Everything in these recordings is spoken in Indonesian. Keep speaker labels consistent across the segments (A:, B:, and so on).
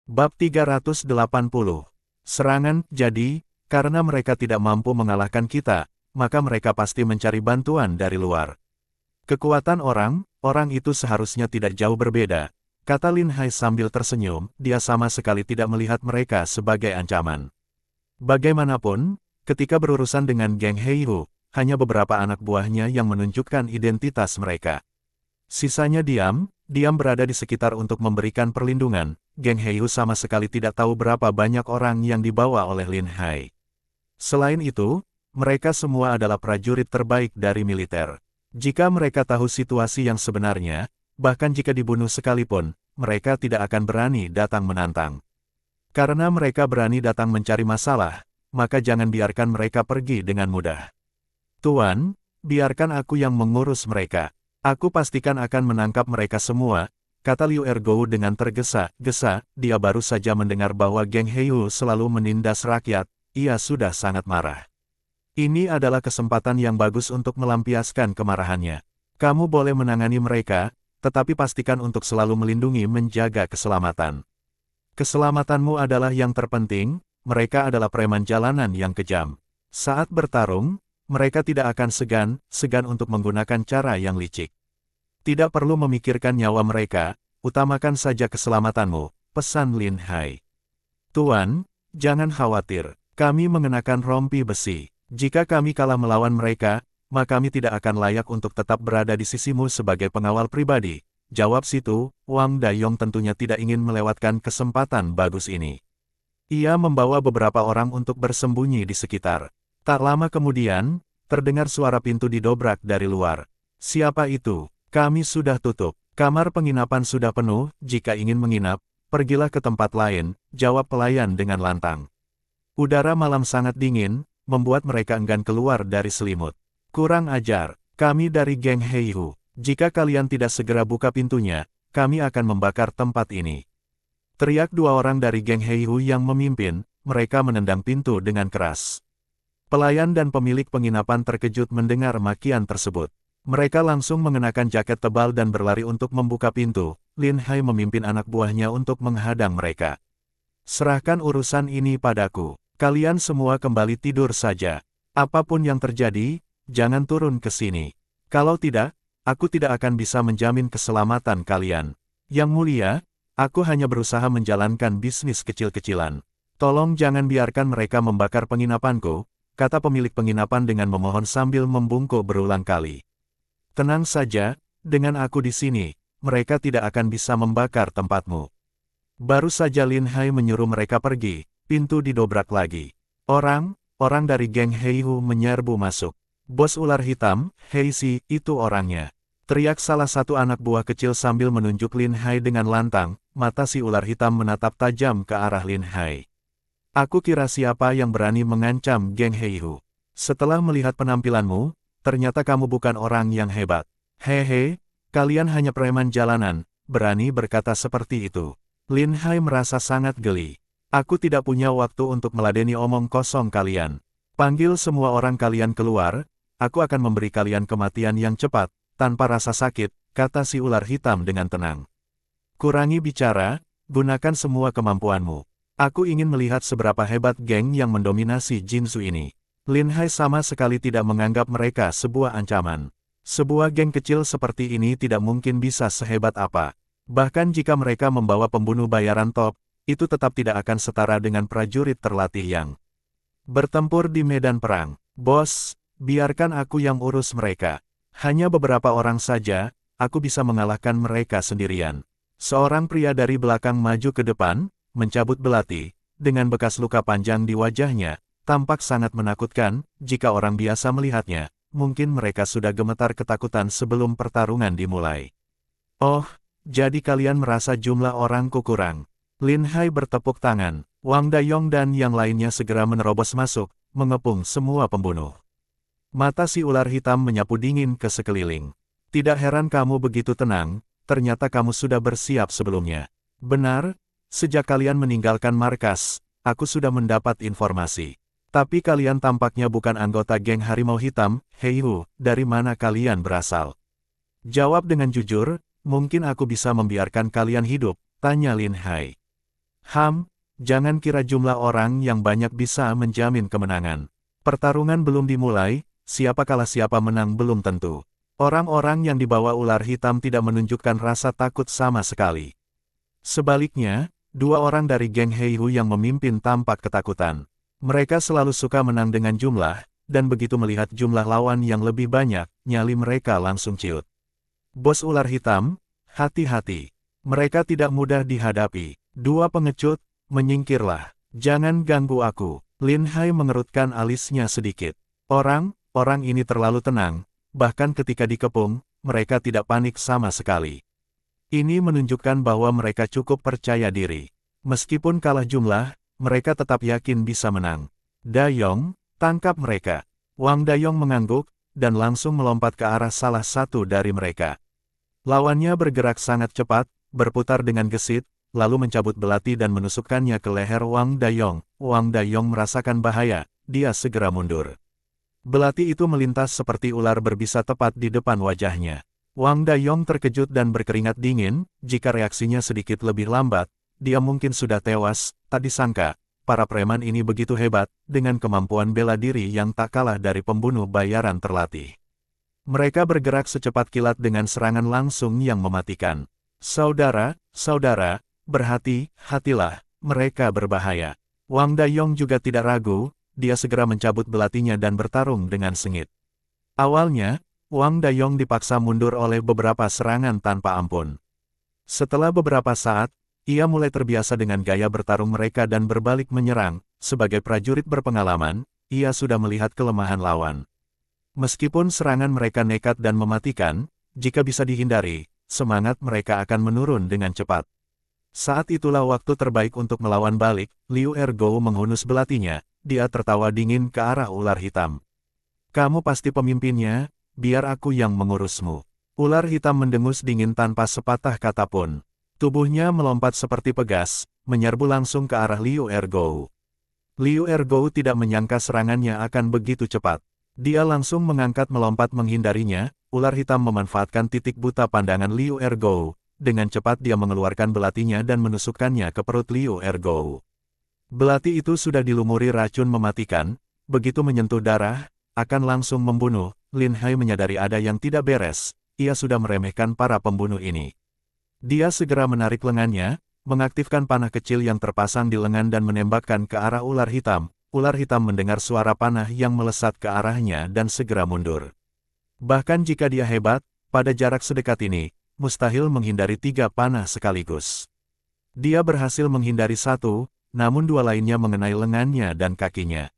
A: Bab 380. Serangan. Jadi, karena mereka tidak mampu mengalahkan kita, maka mereka pasti mencari bantuan dari luar. Kekuatan orang itu seharusnya tidak jauh berbeda, kata Lin Hai sambil tersenyum. Dia sama sekali tidak melihat mereka sebagai ancaman. Bagaimanapun, ketika berurusan dengan geng Heihu, hanya beberapa anak buahnya yang menunjukkan identitas mereka. Sisanya diam berada di sekitar untuk memberikan perlindungan. Geng Heihu sama sekali tidak tahu berapa banyak orang yang dibawa oleh Lin Hai. Selain itu, mereka semua adalah prajurit terbaik dari militer. Jika mereka tahu situasi yang sebenarnya, bahkan jika dibunuh sekalipun, mereka tidak akan berani datang menantang. Karena mereka berani datang mencari masalah, maka jangan biarkan mereka pergi dengan mudah. Tuan, biarkan aku yang mengurus mereka. Aku pastikan akan menangkap mereka semua, kata Liu Ergou dengan tergesa-gesa. Dia baru saja mendengar bahwa geng Heihu selalu menindas rakyat, ia sudah sangat marah. Ini adalah kesempatan yang bagus untuk melampiaskan kemarahannya. Kamu boleh menangani mereka, tetapi pastikan untuk selalu melindungi menjaga keselamatan. Keselamatanmu adalah yang terpenting, mereka adalah preman jalanan yang kejam. Saat bertarung, mereka tidak akan segan untuk menggunakan cara yang licik. Tidak perlu memikirkan nyawa mereka, utamakan saja keselamatanmu, pesan Lin Hai. Tuan, jangan khawatir, kami mengenakan rompi besi. Jika kami kalah melawan mereka, maka kami tidak akan layak untuk tetap berada di sisimu sebagai pengawal pribadi. Jawab situ. Wang Dayong tentunya tidak ingin melewatkan kesempatan bagus ini. Ia membawa beberapa orang untuk bersembunyi di sekitar. Tak lama kemudian, terdengar suara pintu didobrak dari luar. Siapa itu? Kami sudah tutup. Kamar penginapan sudah penuh. Jika ingin menginap, pergilah ke tempat lain, jawab pelayan dengan lantang. Udara malam sangat dingin, membuat mereka enggan keluar dari selimut. Kurang ajar, kami dari geng Heihu. Jika kalian tidak segera buka pintunya, kami akan membakar tempat ini. Teriak dua orang dari geng Heihu yang memimpin, mereka menendang pintu dengan keras. Pelayan dan pemilik penginapan terkejut mendengar makian tersebut. Mereka langsung mengenakan jaket tebal dan berlari untuk membuka pintu. Lin Hai memimpin anak buahnya untuk menghadang mereka. Serahkan urusan ini padaku. Kalian semua kembali tidur saja. Apapun yang terjadi, jangan turun ke sini. Kalau tidak, aku tidak akan bisa menjamin keselamatan kalian. Yang mulia, aku hanya berusaha menjalankan bisnis kecil-kecilan. Tolong jangan biarkan mereka membakar penginapanku, kata pemilik penginapan dengan memohon sambil membungkuk berulang kali. Tenang saja, dengan aku di sini, mereka tidak akan bisa membakar tempatmu. Baru saja Lin Hai menyuruh mereka pergi, pintu didobrak lagi. Orang dari geng Heihu menyerbu masuk. Bos ular hitam, Hei Si, itu orangnya. Teriak salah satu anak buah kecil sambil menunjuk Lin Hai dengan lantang. Mata si ular hitam menatap tajam ke arah Lin Hai. Aku kira siapa yang berani mengancam geng Heihu. Setelah melihat penampilanmu, ternyata kamu bukan orang yang hebat. Hehe, kalian hanya preman jalanan, berani berkata seperti itu. Lin Hai merasa sangat geli. Aku tidak punya waktu untuk meladeni omong kosong kalian. Panggil semua orang kalian keluar, aku akan memberi kalian kematian yang cepat, tanpa rasa sakit, kata si ular hitam dengan tenang. Kurangi bicara, gunakan semua kemampuanmu. Aku ingin melihat seberapa hebat geng yang mendominasi Jinzu ini. Lin Hai sama sekali tidak menganggap mereka sebuah ancaman. Sebuah geng kecil seperti ini tidak mungkin bisa sehebat apa. Bahkan jika mereka membawa pembunuh bayaran top, itu tetap tidak akan setara dengan prajurit terlatih yang bertempur di medan perang. Bos, biarkan aku yang urus mereka. Hanya beberapa orang saja, aku bisa mengalahkan mereka sendirian. Seorang pria dari belakang maju ke depan, mencabut belati, dengan bekas luka panjang di wajahnya, tampak sangat menakutkan. Jika orang biasa melihatnya, mungkin mereka sudah gemetar ketakutan sebelum pertarungan dimulai. Oh, jadi kalian merasa jumlah orangku kurang. Lin Hai bertepuk tangan. Wang Dayong dan yang lainnya segera menerobos masuk, mengepung semua pembunuh. Mata si ular hitam menyapu dingin ke sekeliling. Tidak heran kamu begitu tenang, ternyata kamu sudah bersiap sebelumnya. Benar, sejak kalian meninggalkan markas, aku sudah mendapat informasi. Tapi kalian tampaknya bukan anggota geng Harimau Hitam. Heihu, dari mana kalian berasal? Jawab dengan jujur, mungkin aku bisa membiarkan kalian hidup, tanya Lin Hai. Jangan kira jumlah orang yang banyak bisa menjamin kemenangan. Pertarungan belum dimulai, siapa kalah siapa menang belum tentu. Orang-orang yang dibawa ular hitam tidak menunjukkan rasa takut sama sekali. Sebaliknya, dua orang dari geng Heihu yang memimpin tampak ketakutan. Mereka selalu suka menang dengan jumlah, dan begitu melihat jumlah lawan yang lebih banyak, nyali mereka langsung ciut. Bos ular hitam, hati-hati. Mereka tidak mudah dihadapi. Dua pengecut, menyingkirlah. Jangan ganggu aku. Lin Hai mengerutkan alisnya sedikit. Orang ini terlalu tenang, bahkan ketika dikepung, mereka tidak panik sama sekali. Ini menunjukkan bahwa mereka cukup percaya diri. Meskipun kalah jumlah, mereka tetap yakin bisa menang. Dayong, tangkap mereka. Wang Dayong mengangguk, dan langsung melompat ke arah salah satu dari mereka. Lawannya bergerak sangat cepat, berputar dengan gesit, lalu mencabut belati dan menusukkannya ke leher Wang Dayong. Wang Dayong merasakan bahaya, dia segera mundur. Belati itu melintas seperti ular berbisa tepat di depan wajahnya. Wang Dayong terkejut dan berkeringat dingin, jika reaksinya sedikit lebih lambat, dia mungkin sudah tewas. Tak disangka, para preman ini begitu hebat, dengan kemampuan bela diri yang tak kalah dari pembunuh bayaran terlatih. Mereka bergerak secepat kilat dengan serangan langsung yang mematikan. Saudara, berhati-hatilah, mereka berbahaya. Wang Dayong juga tidak ragu, dia segera mencabut belatinya dan bertarung dengan sengit. Awalnya, Wang Dayong dipaksa mundur oleh beberapa serangan tanpa ampun. Setelah beberapa saat, ia mulai terbiasa dengan gaya bertarung mereka dan berbalik menyerang. Sebagai prajurit berpengalaman, ia sudah melihat kelemahan lawan. Meskipun serangan mereka nekat dan mematikan, jika bisa dihindari, semangat mereka akan menurun dengan cepat. Saat itulah waktu terbaik untuk melawan balik. Liu Ergo menghunus belatinya, dia tertawa dingin ke arah ular hitam. Kamu pasti pemimpinnya, biar aku yang mengurusmu. Ular hitam mendengus dingin tanpa sepatah kata pun. Tubuhnya melompat seperti pegas, menyerbu langsung ke arah Liu Ergo. Liu Ergo tidak menyangka serangannya akan begitu cepat. Dia langsung mengangkat melompat menghindarinya. Ular hitam memanfaatkan titik buta pandangan Liu Ergo. Dengan cepat dia mengeluarkan belatinya dan menusukkannya ke perut Liu Ergo. Belati itu sudah dilumuri racun mematikan, begitu menyentuh darah, akan langsung membunuh. Lin Hai menyadari ada yang tidak beres, ia sudah meremehkan para pembunuh ini. Dia segera menarik lengannya, mengaktifkan panah kecil yang terpasang di lengan dan menembakkan ke arah ular hitam. Ular hitam mendengar suara panah yang melesat ke arahnya dan segera mundur. Bahkan jika dia hebat, pada jarak sedekat ini, mustahil menghindari 3 panah sekaligus. Dia berhasil menghindari 1, namun 2 lainnya mengenai lengannya dan kakinya.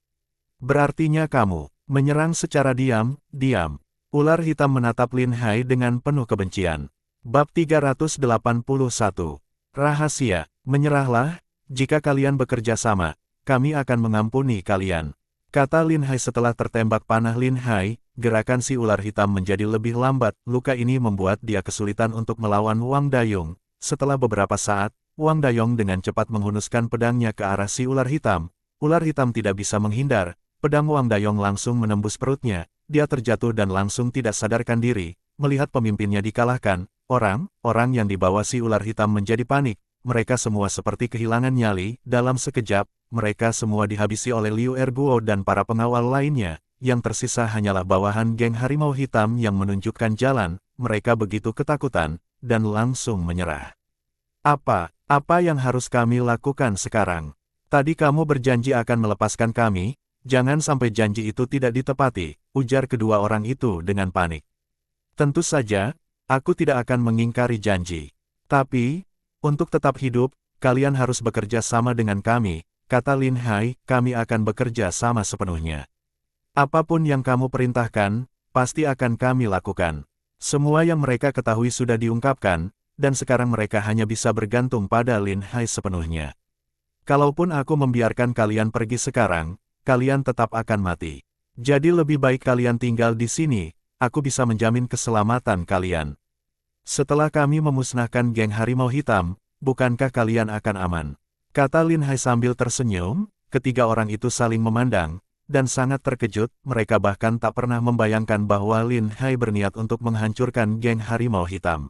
A: Berartinya kamu menyerang secara diam. Ular hitam menatap Lin Hai dengan penuh kebencian. Bab 381. Rahasia. Menyerahlah, jika kalian bekerja sama, kami akan mengampuni kalian. Kata Lin Hai setelah tertembak panah Lin Hai, gerakan si ular hitam menjadi lebih lambat. Luka ini membuat dia kesulitan untuk melawan Wang Dayong. Setelah beberapa saat, Wang Dayong dengan cepat menghunuskan pedangnya ke arah si ular hitam. Ular hitam tidak bisa menghindar. Pedang Wang Dayong langsung menembus perutnya, dia terjatuh dan langsung tidak sadarkan diri. Melihat pemimpinnya dikalahkan, orang yang dibawa si ular hitam menjadi panik. Mereka semua seperti kehilangan nyali. Dalam sekejap, mereka semua dihabisi oleh Liu Erguo dan para pengawal lainnya. Yang tersisa hanyalah bawahan geng harimau hitam yang menunjukkan jalan. Mereka begitu ketakutan, dan langsung menyerah. Apa yang harus kami lakukan sekarang? Tadi kamu berjanji akan melepaskan kami. Jangan sampai janji itu tidak ditepati, ujar kedua orang itu dengan panik. Tentu saja, aku tidak akan mengingkari janji. Tapi, untuk tetap hidup, kalian harus bekerja sama dengan kami, kata Lin Hai, kami akan bekerja sama sepenuhnya. Apapun yang kamu perintahkan, pasti akan kami lakukan. Semua yang mereka ketahui sudah diungkapkan, dan sekarang mereka hanya bisa bergantung pada Lin Hai sepenuhnya. Kalaupun aku membiarkan kalian pergi sekarang, kalian tetap akan mati. Jadi lebih baik kalian tinggal di sini, aku bisa menjamin keselamatan kalian. Setelah kami memusnahkan geng harimau hitam, bukankah kalian akan aman? Kata Lin Hai sambil tersenyum. Ketiga orang itu saling memandang, dan sangat terkejut. Mereka bahkan tak pernah membayangkan bahwa Lin Hai berniat untuk menghancurkan geng harimau hitam.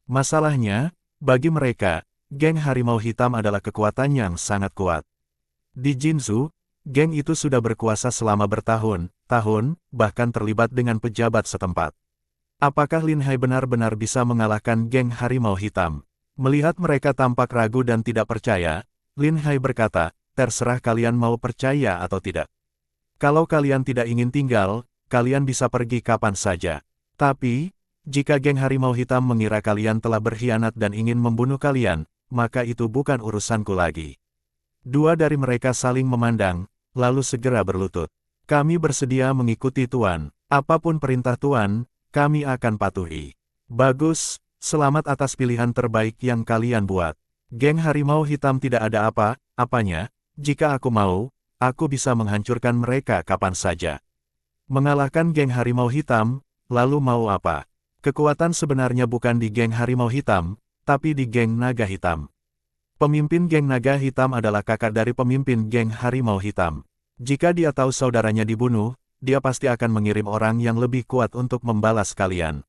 A: Masalahnya, bagi mereka, geng Harimau Hitam adalah kekuatan yang sangat kuat. Di Jinzhou, geng itu sudah berkuasa selama bertahun-tahun, bahkan terlibat dengan pejabat setempat. Apakah Lin Hai benar-benar bisa mengalahkan geng Harimau Hitam? Melihat mereka tampak ragu dan tidak percaya, Lin Hai berkata, terserah kalian mau percaya atau tidak. Kalau kalian tidak ingin tinggal, kalian bisa pergi kapan saja. Tapi, jika geng Harimau Hitam mengira kalian telah berkhianat dan ingin membunuh kalian, maka itu bukan urusanku lagi. Dua dari mereka saling memandang, lalu segera berlutut. Kami bersedia mengikuti Tuan. Apapun perintah Tuan, kami akan patuhi. Bagus, selamat atas pilihan terbaik yang kalian buat. Geng Harimau Hitam tidak ada apa-apanya, jika aku mau, aku bisa menghancurkan mereka kapan saja. Mengalahkan geng Harimau Hitam, lalu mau apa? Kekuatan sebenarnya bukan di geng Harimau Hitam, tapi di geng Naga Hitam. Pemimpin geng Naga Hitam adalah kakak dari pemimpin geng Harimau Hitam. Jika dia tahu saudaranya dibunuh, dia pasti akan mengirim orang yang lebih kuat untuk membalas kalian.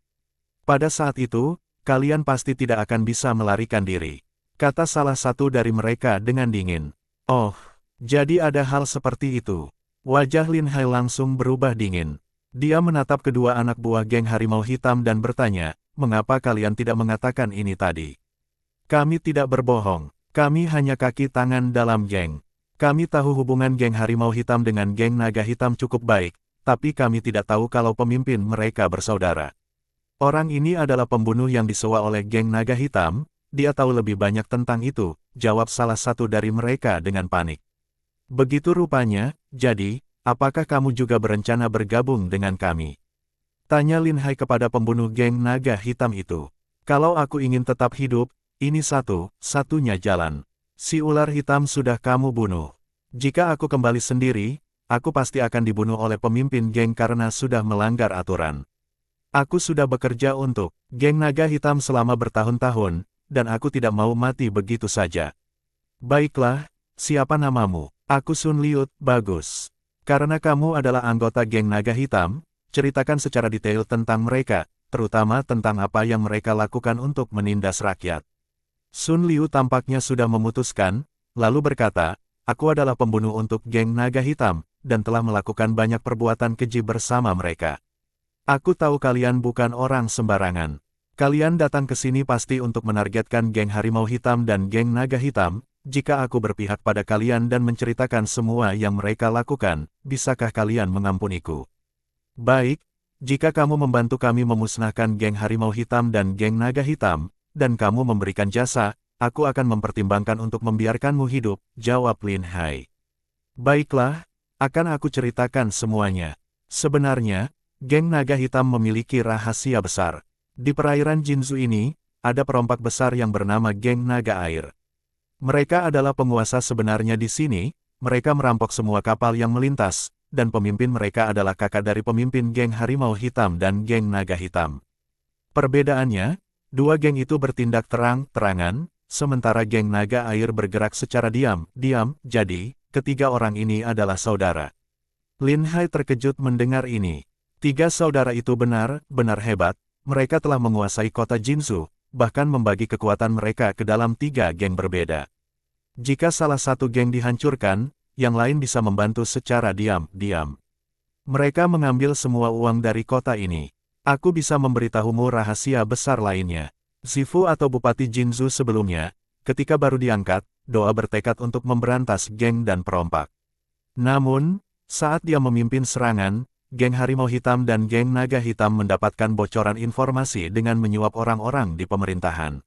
A: Pada saat itu, kalian pasti tidak akan bisa melarikan diri, kata salah satu dari mereka dengan dingin. Oh, jadi ada hal seperti itu. Wajah Lin Hai langsung berubah dingin. Dia menatap kedua anak buah geng Harimau Hitam dan bertanya, mengapa kalian tidak mengatakan ini tadi? Kami tidak berbohong, kami hanya kaki tangan dalam geng. Kami tahu hubungan geng Harimau Hitam dengan geng Naga Hitam cukup baik, tapi kami tidak tahu kalau pemimpin mereka bersaudara. Orang ini adalah pembunuh yang disewa oleh geng Naga Hitam, dia tahu lebih banyak tentang itu, jawab salah satu dari mereka dengan panik. Begitu rupanya, jadi, apakah kamu juga berencana bergabung dengan kami? Tanya Lin Hai kepada pembunuh geng Naga Hitam itu. Kalau aku ingin tetap hidup, ini satu-satunya jalan. Si ular hitam sudah kamu bunuh. Jika aku kembali sendiri, aku pasti akan dibunuh oleh pemimpin geng karena sudah melanggar aturan. Aku sudah bekerja untuk geng Naga Hitam selama bertahun-tahun, dan aku tidak mau mati begitu saja. Baiklah, siapa namamu? Aku Sun Liut. Bagus. Karena kamu adalah anggota geng Naga Hitam, ceritakan secara detail tentang mereka, terutama tentang apa yang mereka lakukan untuk menindas rakyat. Sun Liu tampaknya sudah memutuskan, lalu berkata, aku adalah pembunuh untuk geng Naga Hitam, dan telah melakukan banyak perbuatan keji bersama mereka. Aku tahu kalian bukan orang sembarangan. Kalian datang ke sini pasti untuk menargetkan geng Harimau Hitam dan geng Naga Hitam. Jika aku berpihak pada kalian dan menceritakan semua yang mereka lakukan, bisakah kalian mengampuniku? Baik, jika kamu membantu kami memusnahkan geng Harimau Hitam dan geng Naga Hitam, dan kamu memberikan jasa, aku akan mempertimbangkan untuk membiarkanmu hidup, jawab Lin Hai. Baiklah, akan aku ceritakan semuanya. Sebenarnya, geng Naga Hitam memiliki rahasia besar. Di perairan Jinzhou ini, ada perompak besar yang bernama geng Naga Air. Mereka adalah penguasa sebenarnya di sini, mereka merampok semua kapal yang melintas, dan pemimpin mereka adalah kakak dari pemimpin geng Harimau Hitam dan geng Naga Hitam. Perbedaannya, dua geng itu bertindak terang-terangan, sementara geng Naga Air bergerak secara diam-diam, jadi, ketiga orang ini adalah saudara. Lin Hai terkejut mendengar ini. Tiga saudara itu benar-benar hebat, mereka telah menguasai kota Jinzhou, bahkan membagi kekuatan mereka ke dalam tiga geng berbeda. Jika salah satu geng dihancurkan, yang lain bisa membantu secara diam-diam. Mereka mengambil semua uang dari kota ini. Aku bisa memberitahumu rahasia besar lainnya. Zifu atau Bupati Jinzhou sebelumnya, ketika baru diangkat, Doa bertekad untuk memberantas geng dan perompak. Namun, saat dia memimpin serangan, geng Harimau Hitam dan geng Naga Hitam mendapatkan bocoran informasi dengan menyuap orang-orang di pemerintahan.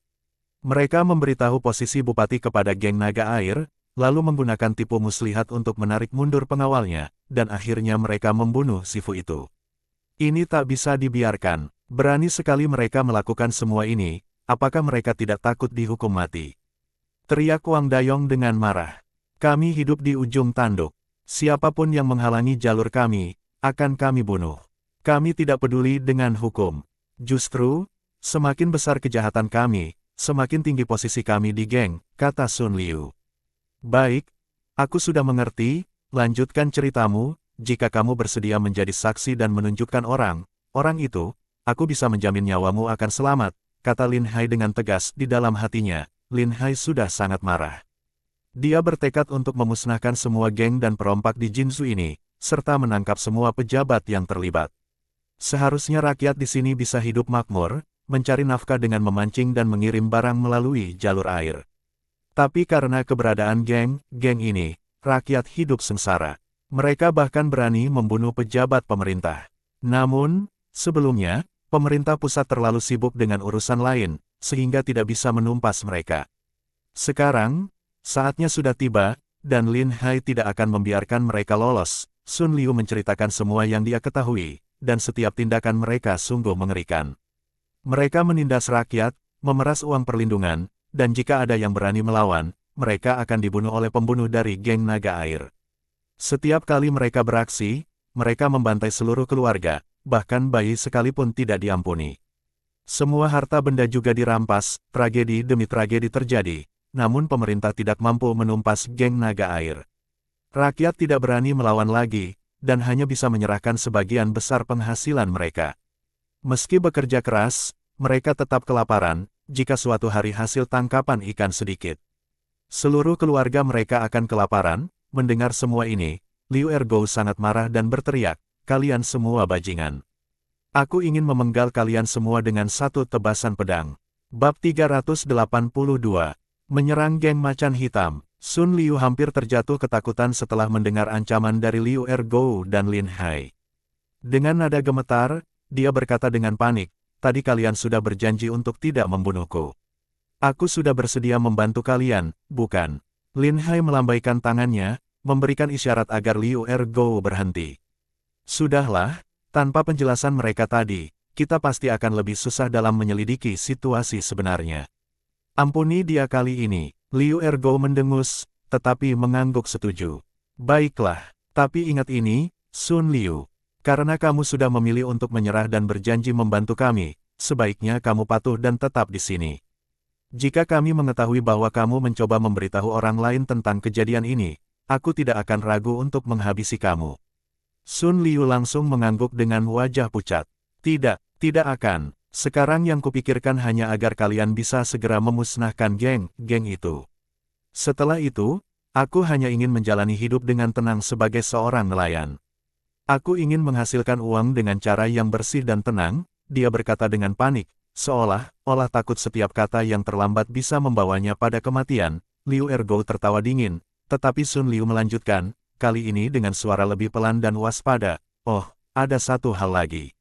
A: Mereka memberitahu posisi Bupati kepada geng Naga Air, lalu menggunakan tipu muslihat untuk menarik mundur pengawalnya, dan akhirnya mereka membunuh Zifu itu. Ini tak bisa dibiarkan. Berani sekali mereka melakukan semua ini, apakah mereka tidak takut dihukum mati? Teriak Wang Dayong dengan marah. Kami hidup di ujung tanduk. Siapapun yang menghalangi jalur kami, akan kami bunuh. Kami tidak peduli dengan hukum. Justru, semakin besar kejahatan kami, semakin tinggi posisi kami di geng, kata Sun Liu. Baik, aku sudah mengerti, lanjutkan ceritamu, jika kamu bersedia menjadi saksi dan menunjukkan orang itu, aku bisa menjamin nyawamu akan selamat, kata Lin Hai dengan tegas di dalam hatinya. Lin Hai sudah sangat marah. Dia bertekad untuk memusnahkan semua geng dan perompak di Jinzhou ini, serta menangkap semua pejabat yang terlibat. Seharusnya rakyat di sini bisa hidup makmur, mencari nafkah dengan memancing dan mengirim barang melalui jalur air. Tapi karena keberadaan geng ini, rakyat hidup sengsara. Mereka bahkan berani membunuh pejabat pemerintah. Namun, sebelumnya, pemerintah pusat terlalu sibuk dengan urusan lain, sehingga tidak bisa menumpas mereka. Sekarang, saatnya sudah tiba, dan Lin Hai tidak akan membiarkan mereka lolos. Sun Liu menceritakan semua yang dia ketahui, dan setiap tindakan mereka sungguh mengerikan. Mereka menindas rakyat, memeras uang perlindungan, dan jika ada yang berani melawan, mereka akan dibunuh oleh pembunuh dari geng naga air. Setiap kali mereka beraksi, mereka membantai seluruh keluarga, bahkan bayi sekalipun tidak diampuni. Semua harta benda juga dirampas, tragedi demi tragedi terjadi. Namun pemerintah tidak mampu menumpas geng naga air. Rakyat tidak berani melawan lagi, dan hanya bisa menyerahkan sebagian besar penghasilan mereka. Meski bekerja keras, mereka tetap kelaparan, jika suatu hari hasil tangkapan ikan sedikit. Seluruh keluarga mereka akan kelaparan. Mendengar semua ini, Liu Ergo sangat marah dan berteriak, "Kalian semua bajingan. Aku ingin memenggal kalian semua dengan satu tebasan pedang." Bab 382 Menyerang geng macan hitam. Sun Liu hampir terjatuh ketakutan setelah mendengar ancaman dari Liu Ergo dan Lin Hai. Dengan nada gemetar, dia berkata dengan panik, "Tadi kalian sudah berjanji untuk tidak membunuhku. Aku sudah bersedia membantu kalian, bukan?" Lin Hai melambaikan tangannya, memberikan isyarat agar Liu Ergo berhenti. "Sudahlah, tanpa penjelasan mereka tadi, kita pasti akan lebih susah dalam menyelidiki situasi sebenarnya. Ampuni dia kali ini." Liu Ergo mendengus, tetapi mengangguk setuju. "Baiklah, tapi ingat ini, Sun Liu. Karena kamu sudah memilih untuk menyerah dan berjanji membantu kami, sebaiknya kamu patuh dan tetap di sini. Jika kami mengetahui bahwa kamu mencoba memberitahu orang lain tentang kejadian ini, aku tidak akan ragu untuk menghabisi kamu." Sun Liu langsung mengangguk dengan wajah pucat. Tidak akan. Sekarang yang kupikirkan hanya agar kalian bisa segera memusnahkan geng itu. Setelah itu, aku hanya ingin menjalani hidup dengan tenang sebagai seorang nelayan. Aku ingin menghasilkan uang dengan cara yang bersih dan tenang, dia berkata dengan panik, seolah-olah takut setiap kata yang terlambat bisa membawanya pada kematian. Liu Ergo tertawa dingin, tetapi Sun Liu melanjutkan, kali ini dengan suara lebih pelan dan waspada, "Oh, ada satu hal lagi.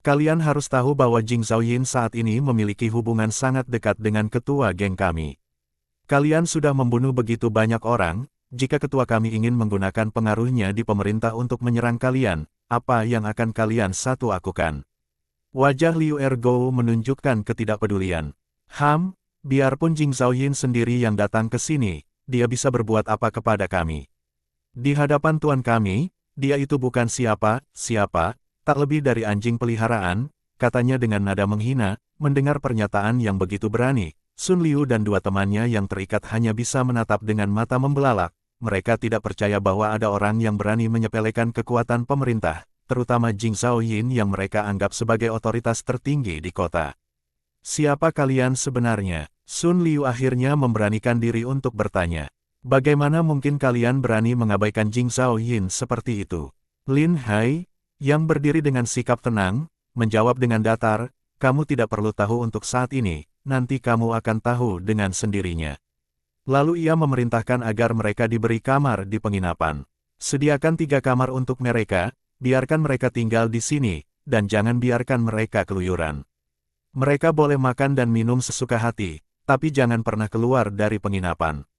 A: Kalian harus tahu bahwa Jing Zhaoyin saat ini memiliki hubungan sangat dekat dengan ketua geng kami. Kalian sudah membunuh begitu banyak orang, jika ketua kami ingin menggunakan pengaruhnya di pemerintah untuk menyerang kalian, apa yang akan kalian satu lakukan?" Wajah Liu Ergo menunjukkan ketidakpedulian. Biarpun Jing Zhaoyin sendiri yang datang ke sini, dia bisa berbuat apa kepada kami? Di hadapan tuan kami, dia itu bukan siapa-siapa, tak lebih dari anjing peliharaan, katanya dengan nada menghina. Mendengar pernyataan yang begitu berani, Sun Liu dan dua temannya yang terikat hanya bisa menatap dengan mata membelalak. Mereka tidak percaya bahwa ada orang yang berani menyepelekan kekuatan pemerintah, terutama Jing Zhaoyin yang mereka anggap sebagai otoritas tertinggi di kota. "Siapa kalian sebenarnya?" Sun Liu akhirnya memberanikan diri untuk bertanya. "Bagaimana mungkin kalian berani mengabaikan Jing Zhaoyin seperti itu?" Lin Hai, yang berdiri dengan sikap tenang, menjawab dengan datar, "Kamu tidak perlu tahu untuk saat ini, nanti kamu akan tahu dengan sendirinya." Lalu ia memerintahkan agar mereka diberi kamar di penginapan. "Sediakan 3 kamar untuk mereka, biarkan mereka tinggal di sini, dan jangan biarkan mereka keluyuran. Mereka boleh makan dan minum sesuka hati, tapi jangan pernah keluar dari penginapan."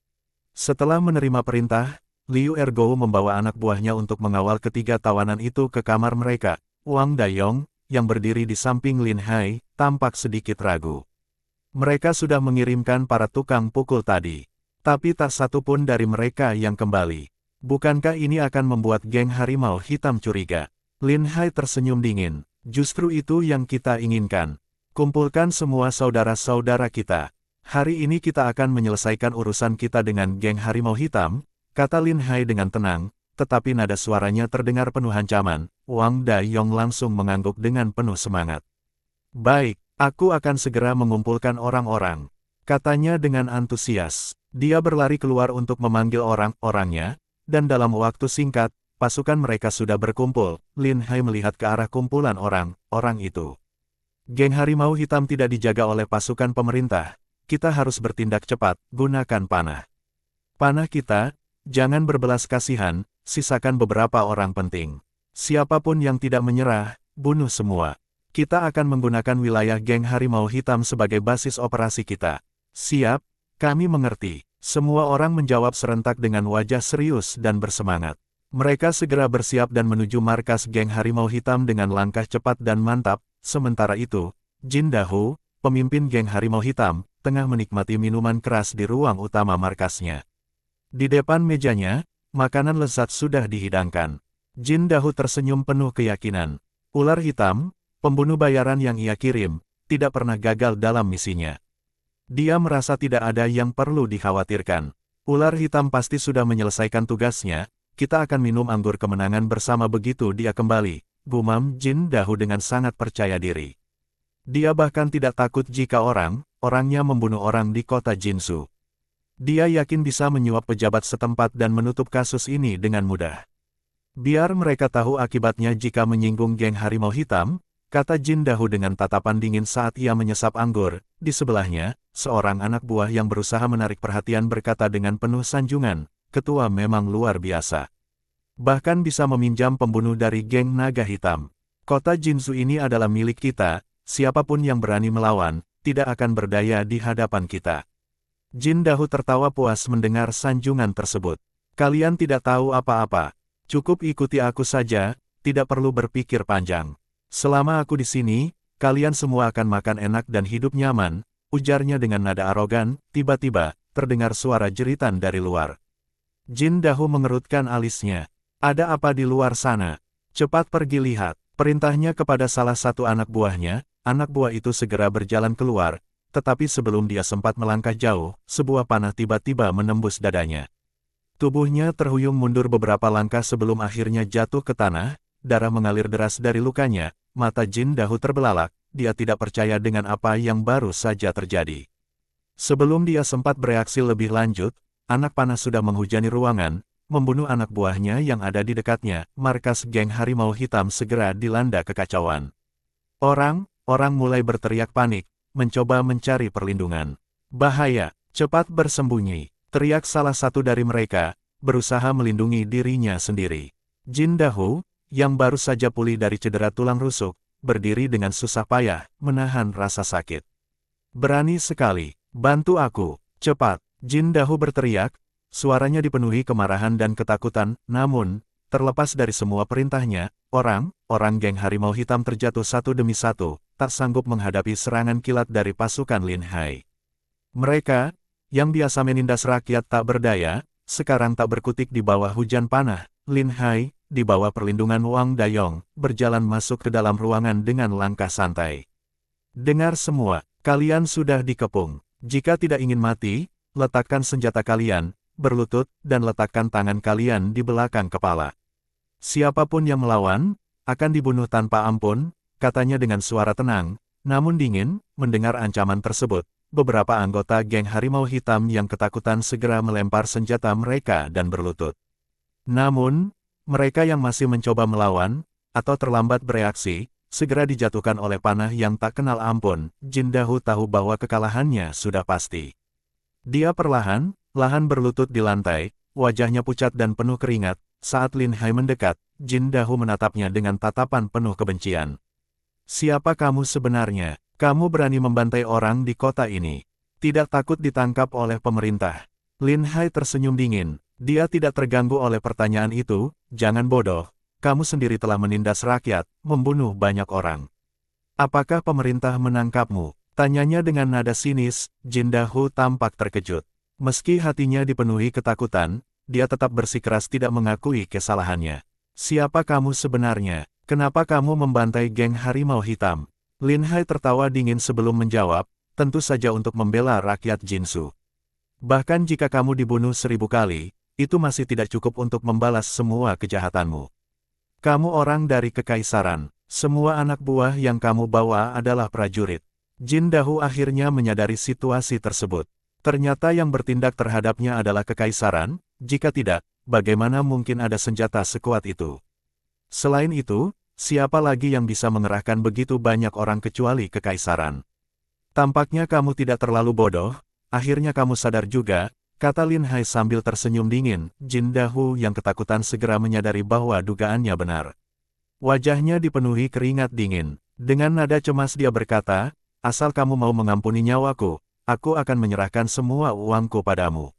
A: Setelah menerima perintah, Liu Ergo membawa anak buahnya untuk mengawal ketiga tawanan itu ke kamar mereka. Wang Dayong, yang berdiri di samping Lin Hai, tampak sedikit ragu. Mereka sudah mengirimkan para tukang pukul tadi, tapi tak satu pun dari mereka yang kembali. Bukankah ini akan membuat geng harimau hitam curiga? Lin Hai tersenyum dingin. "Justru itu yang kita inginkan. Kumpulkan semua saudara-saudara kita. Hari ini kita akan menyelesaikan urusan kita dengan geng harimau hitam," kata Lin Hai dengan tenang, tetapi nada suaranya terdengar penuh ancaman. Wang Dayong langsung mengangguk dengan penuh semangat. "Baik, aku akan segera mengumpulkan orang-orang. Katanya dengan antusias. Dia berlari keluar untuk memanggil orang-orangnya, dan dalam waktu singkat, pasukan mereka sudah berkumpul. Lin Hai melihat ke arah kumpulan orang itu. Geng Harimau Hitam tidak dijaga oleh pasukan pemerintah. Kita harus bertindak cepat, gunakan panah. Panah kita, jangan berbelas kasihan, sisakan beberapa orang penting. Siapapun yang tidak menyerah, bunuh semua. Kita akan menggunakan wilayah Geng Harimau Hitam sebagai basis operasi kita. Siap, kami mengerti. Semua orang menjawab serentak dengan wajah serius dan bersemangat. Mereka segera bersiap dan menuju markas Geng Harimau Hitam dengan langkah cepat dan mantap. Sementara itu, Jin Dahu, pemimpin Geng Harimau Hitam, tengah menikmati minuman keras di ruang utama markasnya. Di depan mejanya, makanan lezat sudah dihidangkan. Jin Dahu tersenyum penuh keyakinan. Ular hitam, pembunuh bayaran yang ia kirim, tidak pernah gagal dalam misinya. Dia merasa tidak ada yang perlu dikhawatirkan. Ular hitam pasti sudah menyelesaikan tugasnya, kita akan minum anggur kemenangan bersama begitu dia kembali, gumam Jin Dahu dengan sangat percaya diri. Dia bahkan tidak takut jika orangnya membunuh orang di kota Jinsu. Dia yakin bisa menyuap pejabat setempat dan menutup kasus ini dengan mudah. Biar mereka tahu akibatnya jika menyinggung Geng Harimau Hitam, kata Jin Dahu dengan tatapan dingin saat ia menyesap anggur. Di sebelahnya, seorang anak buah yang berusaha menarik perhatian berkata dengan penuh sanjungan, ketua memang luar biasa. Bahkan bisa meminjam pembunuh dari Geng Naga Hitam. Kota Jinsu ini adalah milik kita, siapapun yang berani melawan, tidak akan berdaya di hadapan kita. Jin Dahu tertawa puas mendengar sanjungan tersebut. Kalian tidak tahu apa-apa. Cukup ikuti aku saja, tidak perlu berpikir panjang. Selama aku di sini, kalian semua akan makan enak dan hidup nyaman, ujarnya dengan nada arogan. Tiba-tiba, terdengar suara jeritan dari luar. Jin Dahu mengerutkan alisnya. Ada apa di luar sana? Cepat pergi lihat. Perintahnya kepada salah satu anak buahnya. Anak buah itu segera berjalan keluar, tetapi sebelum dia sempat melangkah jauh, sebuah panah tiba-tiba menembus dadanya. Tubuhnya terhuyung mundur beberapa langkah sebelum akhirnya jatuh ke tanah, darah mengalir deras dari lukanya. Mata Jin Dahu terbelalak, dia tidak percaya dengan apa yang baru saja terjadi. Sebelum dia sempat bereaksi lebih lanjut, anak panah sudah menghujani ruangan, membunuh anak buahnya yang ada di dekatnya. Markas Geng Harimau Hitam segera dilanda kekacauan. Orang mulai berteriak panik, mencoba mencari perlindungan. Bahaya, cepat bersembunyi, teriak salah satu dari mereka, berusaha melindungi dirinya sendiri. Jin Dahu, yang baru saja pulih dari cedera tulang rusuk, berdiri dengan susah payah, menahan rasa sakit. Berani sekali, bantu aku, cepat, Jin Dahu berteriak, suaranya dipenuhi kemarahan dan ketakutan. Namun, terlepas dari semua perintahnya, orang Geng Harimau Hitam terjatuh satu demi satu, tak sanggup menghadapi serangan kilat dari pasukan Lin Hai. Mereka, yang biasa menindas rakyat tak berdaya, sekarang tak berkutik di bawah hujan panah. Lin Hai, di bawah perlindungan Wang Dayong, berjalan masuk ke dalam ruangan dengan langkah santai. Dengar semua, kalian sudah dikepung. Jika tidak ingin mati, letakkan senjata kalian, berlutut, dan letakkan tangan kalian di belakang kepala. Siapapun yang melawan, akan dibunuh tanpa ampun, katanya dengan suara tenang, namun dingin. Mendengar ancaman tersebut, beberapa anggota Geng Harimau Hitam yang ketakutan segera melempar senjata mereka dan berlutut. Namun, mereka yang masih mencoba melawan, atau terlambat bereaksi, segera dijatuhkan oleh panah yang tak kenal ampun. Jin Dahu tahu bahwa kekalahannya sudah pasti. Dia perlahan berlutut di lantai, wajahnya pucat dan penuh keringat. Saat Lin Hai mendekat, Jin Dahu menatapnya dengan tatapan penuh kebencian. Siapa kamu sebenarnya? Kamu berani membantai orang di kota ini? Tidak takut ditangkap oleh pemerintah? Lin Hai tersenyum dingin. Dia tidak terganggu oleh pertanyaan itu. Jangan bodoh, kamu sendiri telah menindas rakyat, membunuh banyak orang. Apakah pemerintah menangkapmu? Tanyanya dengan nada sinis. Jin Dahu tampak terkejut. Meski hatinya dipenuhi ketakutan, dia tetap bersikeras tidak mengakui kesalahannya. Siapa kamu sebenarnya? Kenapa kamu membantai Geng Harimau Hitam? Lin Hai tertawa dingin sebelum menjawab, tentu saja untuk membela rakyat Jinsu. Bahkan jika kamu dibunuh 1000 kali, itu masih tidak cukup untuk membalas semua kejahatanmu. Kamu orang dari kekaisaran, semua anak buah yang kamu bawa adalah prajurit. Jin Dahu akhirnya menyadari situasi tersebut. Ternyata yang bertindak terhadapnya adalah kekaisaran, jika tidak, bagaimana mungkin ada senjata sekuat itu? Selain itu, siapa lagi yang bisa mengerahkan begitu banyak orang kecuali kekaisaran? Tampaknya kamu tidak terlalu bodoh, akhirnya kamu sadar juga, kata Lin Hai sambil tersenyum dingin. Jin Dahu yang ketakutan segera menyadari bahwa dugaannya benar. Wajahnya dipenuhi keringat dingin. Dengan nada cemas dia berkata, asal kamu mau mengampuni nyawaku, aku akan menyerahkan semua uangku padamu.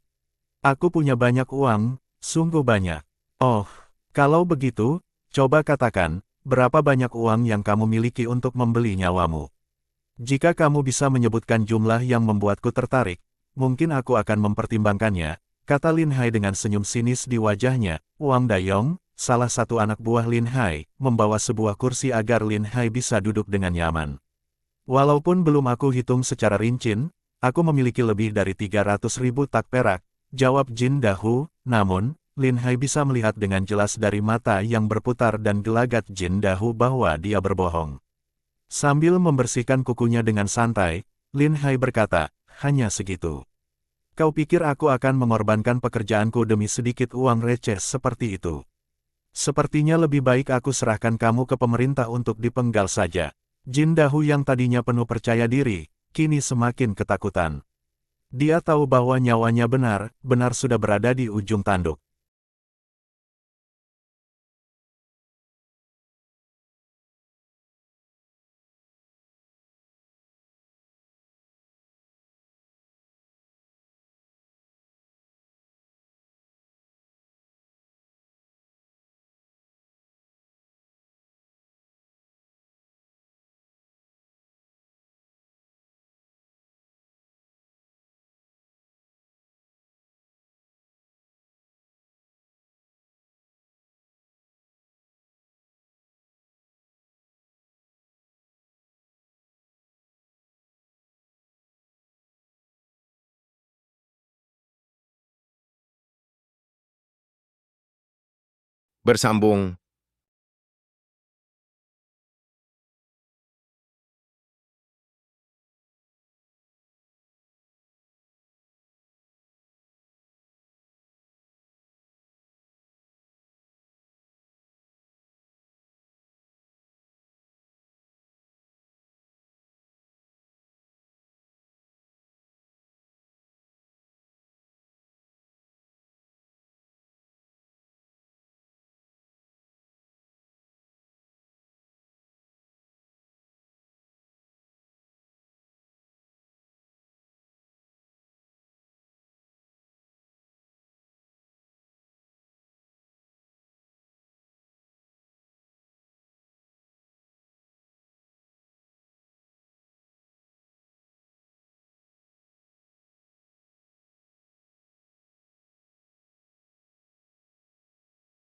A: Aku punya banyak uang, sungguh banyak. Oh, kalau begitu, coba katakan, berapa banyak uang yang kamu miliki untuk membeli nyawamu? Jika kamu bisa menyebutkan jumlah yang membuatku tertarik, mungkin aku akan mempertimbangkannya, kata Lin Hai dengan senyum sinis di wajahnya. Wang Dayong, salah satu anak buah Lin Hai, membawa sebuah kursi agar Lin Hai bisa duduk dengan nyaman. Walaupun belum aku hitung secara rinci, aku memiliki lebih dari 300.000 tak perak, jawab Jin Dahu. Namun, Lin Hai bisa melihat dengan jelas dari mata yang berputar dan gelagat Jin Dahu bahwa dia berbohong. Sambil membersihkan kukunya dengan santai, Lin Hai berkata, hanya segitu. Kau pikir aku akan mengorbankan pekerjaanku demi sedikit uang receh seperti itu? Sepertinya lebih baik aku serahkan kamu ke pemerintah untuk dipenggal saja. Jin Dahu yang tadinya penuh percaya diri, kini semakin ketakutan. Dia tahu bahwa nyawanya benar sudah berada di ujung tanduk.
B: Bersambung